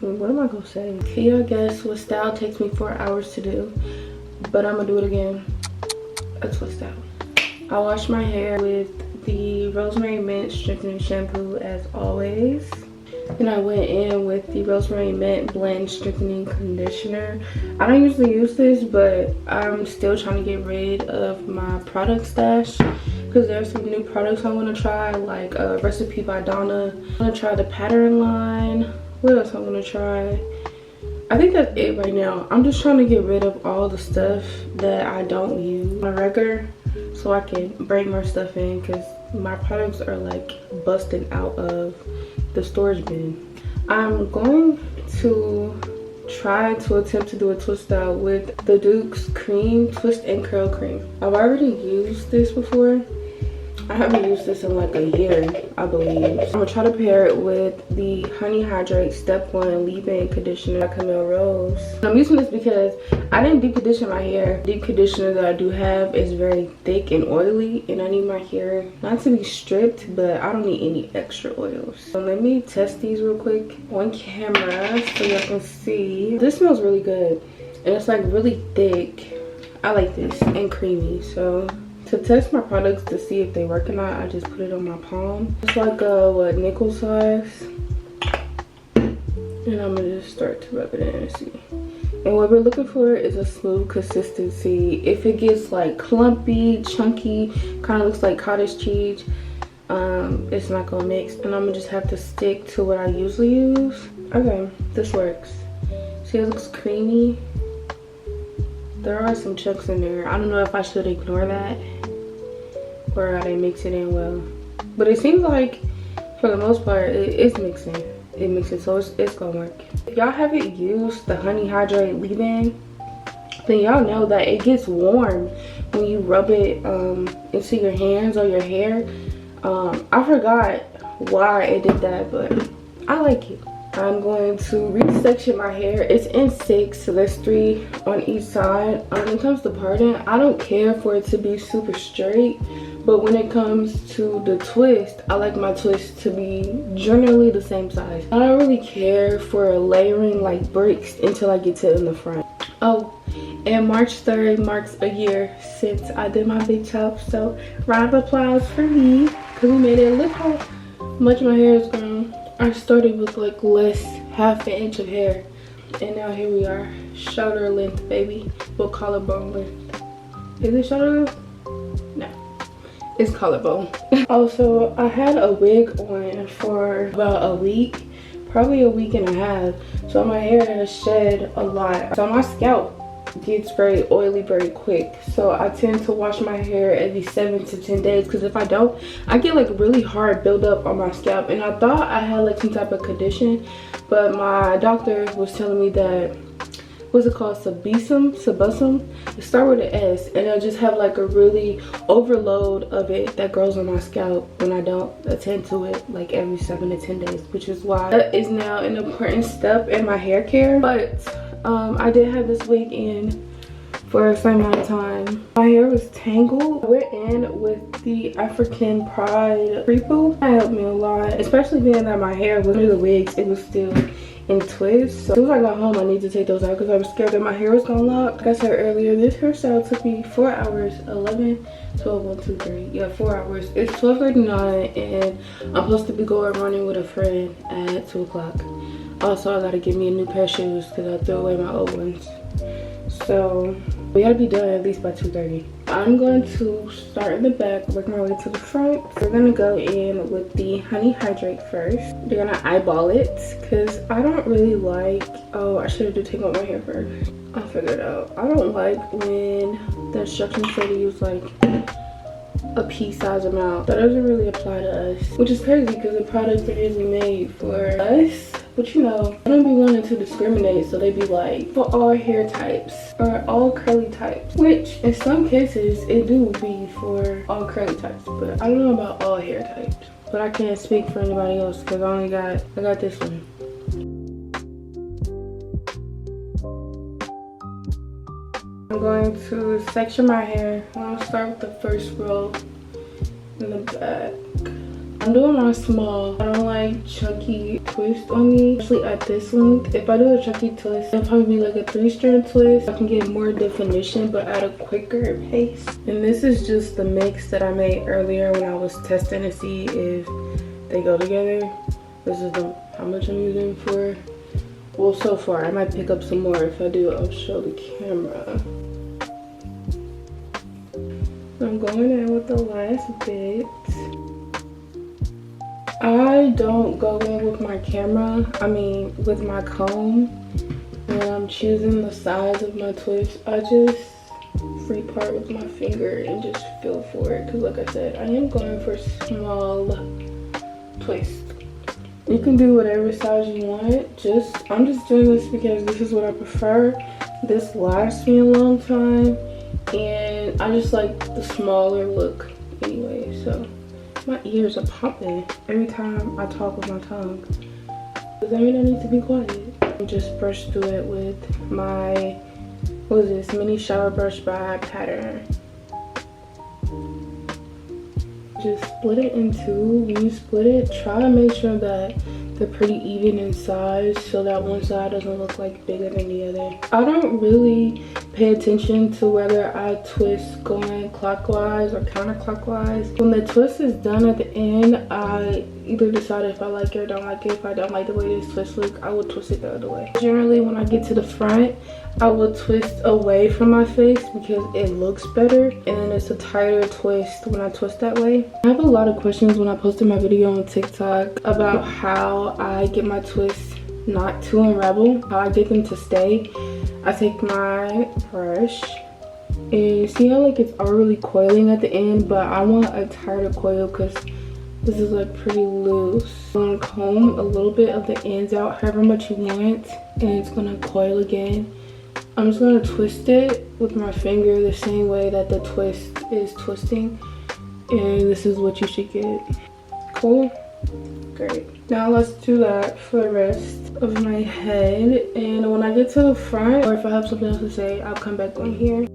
What am I gonna say? Can y'all guess what style takes me 4 hours to do? But I'm gonna do it again. A twist out. I wash my hair with the Rosemary Mint Strengthening Shampoo as always. And I went in with the Rosemary Mint Blend Strengthening Conditioner. I don't usually use this, but I'm still trying to get rid of my product stash because there's some new products I want to try, like Recipe by Donna. I want to try the Pattern line. What else I want to try? I think that's it right now. I'm just trying to get rid of all the stuff that I don't use on a regular so I can bring more stuff in because my products are like busting out of the storage bin. I'm going to try to attempt to do a twist out with the Duke's Cream Twist and Curl Cream. I've already used this before. I haven't used this in like a year, I believe. I'm gonna try to pair it with the Honey Hydrate Step 1 Leave-In Conditioner by Camille Rose. I'm using this because I didn't deep condition my hair. Deep conditioner that I do have is very thick and oily, and I need my hair not to be stripped, but I don't need any extra oils. So let me test these real quick on camera so y'all can see. This smells really good, and it's like really thick. I like this, and creamy. So to test my products to see if they work or not, I just put it on my palm. It's like a nickel size. And I'm gonna just start to rub it in and see. And what we're looking for is a smooth consistency. If it gets like clumpy, chunky, kind of looks like cottage cheese, it's not gonna mix. And I'm gonna just have to stick to what I usually use. Okay, this works. See, it looks creamy. There are some chunks in there. I don't know if I should ignore that or I didn't mix it in well. But it seems like, for the most part, it's mixing. It mixes, so it's gonna work. If y'all haven't used the Honey Hydrate Leave-In, then y'all know that it gets warm when you rub it into your hands or your hair. I forgot why it did that, but I like it. I'm going to resection my hair. It's in 6, so there's 3 on each side. When it comes to parting, I don't care for it to be super straight, but when it comes to the twist, I like my twist to be generally the same size. I don't really care for layering like bricks until I get to in the front. Oh, and March 3rd marks a year since I did my big chop, so round of applause for me because we made it. Look how much my hair is grown. I started with like less half an inch of hair, and now here we are, shoulder length, baby. Well, collarbone length. Is it shoulder length? No, it's collarbone. Also, I had a wig on for about a week, probably a week and a half, so my hair has shed a lot. So my scalp gets very oily very quick, so I tend to wash my hair every 7 to 10 days because if I don't, I get like really hard buildup on my scalp. And I thought I had like some type of condition, but my doctor was telling me that, what's it called, sebum, it starts with an S, and I just have like a really overload of it that grows on my scalp when I don't attend to it like every 7 to 10 days, which is why that is now an important step in my hair care. But I did have this wig in for a certain amount of time. My hair was tangled. I went in with the African Pride Repo. That helped me a lot, especially being that my hair was under the wigs, it was still in twists. So as soon as I got home, I need to take those out because I was scared that my hair was gonna lock. Like I said earlier, this hairstyle took me 4 hours. 11, 12, 1, 2, 3. Yeah, 4 hours. It's 12:39 and I'm supposed to be going running with a friend at 2 o'clock. Also, I gotta get me a new pair of shoes because I threw away my old ones. So we gotta be done at least by 2:30. I'm going to start in the back, work my way to the front. We're gonna go in with the Honey Hydrate first. We're gonna eyeball it because I don't really like, oh, I should have taken out my hair first. I'll figure it out. I don't like when the instructions say to use like a pea size amount. That doesn't really apply to us, which is crazy because the products are usually made for us. But you know, I don't be wanting to discriminate, so they be like, for all hair types or all curly types, which in some cases it do be for all curly types, but I don't know about all hair types. But I can't speak for anybody else because I got this one. I'm going to section my hair. I'm gonna start with the first row in the back. I I'm doing my small. I don't like chunky twist on me, especially at this length. If I do a chunky twist, it'll probably be like a 3-strand twist. I can get more definition, but at a quicker pace. And this is just the mix that I made earlier when I was testing to see if they go together. This is how much I'm using for. Well, so far, I might pick up some more. If I do, I'll show the camera. I'm going in with the last bit. I don't go in with my camera, with my comb. When I'm choosing the size of my twist, I just free part with my finger and just feel for it. Because like I said, I am going for small twist. You can do whatever size you want. I'm just doing this because this is what I prefer. This lasts me a long time, and I just like the smaller look anyway. So my ears are popping every time I talk with my tongue. Does that mean I need to be quiet? I just brush through it with my, what is this, mini shower brush by Pattern. Just split it in two. When you split it, try to make sure that they're pretty even in size so that one side doesn't look like bigger than the other. I don't really pay attention to whether I twist going clockwise or counterclockwise. When the twist is done at the end, I either decide if I like it or don't like it. If I don't like the way this twist looks, I will twist it the other way. Generally, when I get to the front, I will twist away from my face because it looks better, and then it's a tighter twist when I twist that way. I have a lot of questions when I posted my video on TikTok about how I get my twists not to unravel, how I get them to stay. I take my brush and see how like it's already coiling at the end, but I want a tighter coil because this is like pretty loose. I'm gonna comb a little bit of the ends out however much you want, and it's gonna coil again. I'm just gonna twist it with my finger the same way that the twist is twisting, and this is what you should get. Cool? Great. Now let's do that for the rest of my head, and when I get to the front, or if I have something else to say, I'll come back on here.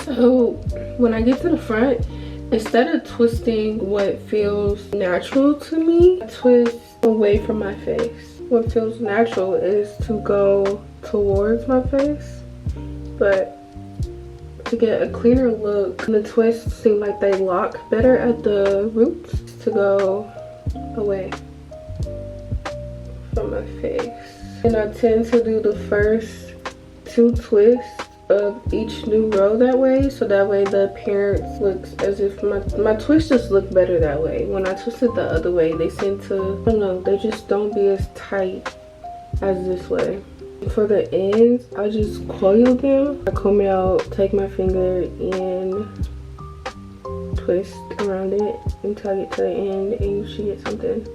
So when I get to the front, instead of twisting what feels natural to me, I twist away from my face. What feels natural is to go towards my face, but to get a cleaner look, the twists seem like they lock better at the roots, to go away from my face. And I tend to do the first 2 twists of each new row that way, so that way the appearance looks as if my twists just look better that way. When I twist it the other way, they seem to, I don't know, they just don't be as tight as this way. For the ends, I just coil them. I comb it out, take my finger and twist around it until I get to the end, and you should get something.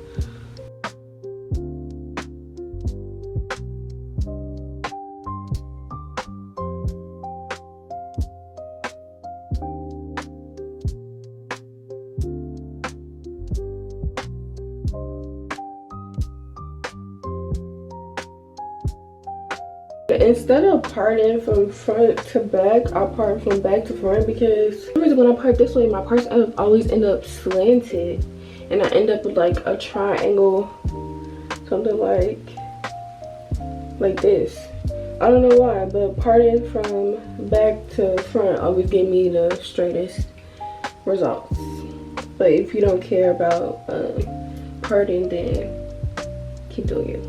Instead of parting from front to back, I part from back to front, because for some reason when I part this way, my parts always end up slanted, and I end up with like a triangle, something like this. I don't know why, but parting from back to front always give me the straightest results. But if you don't care about parting, then keep doing it.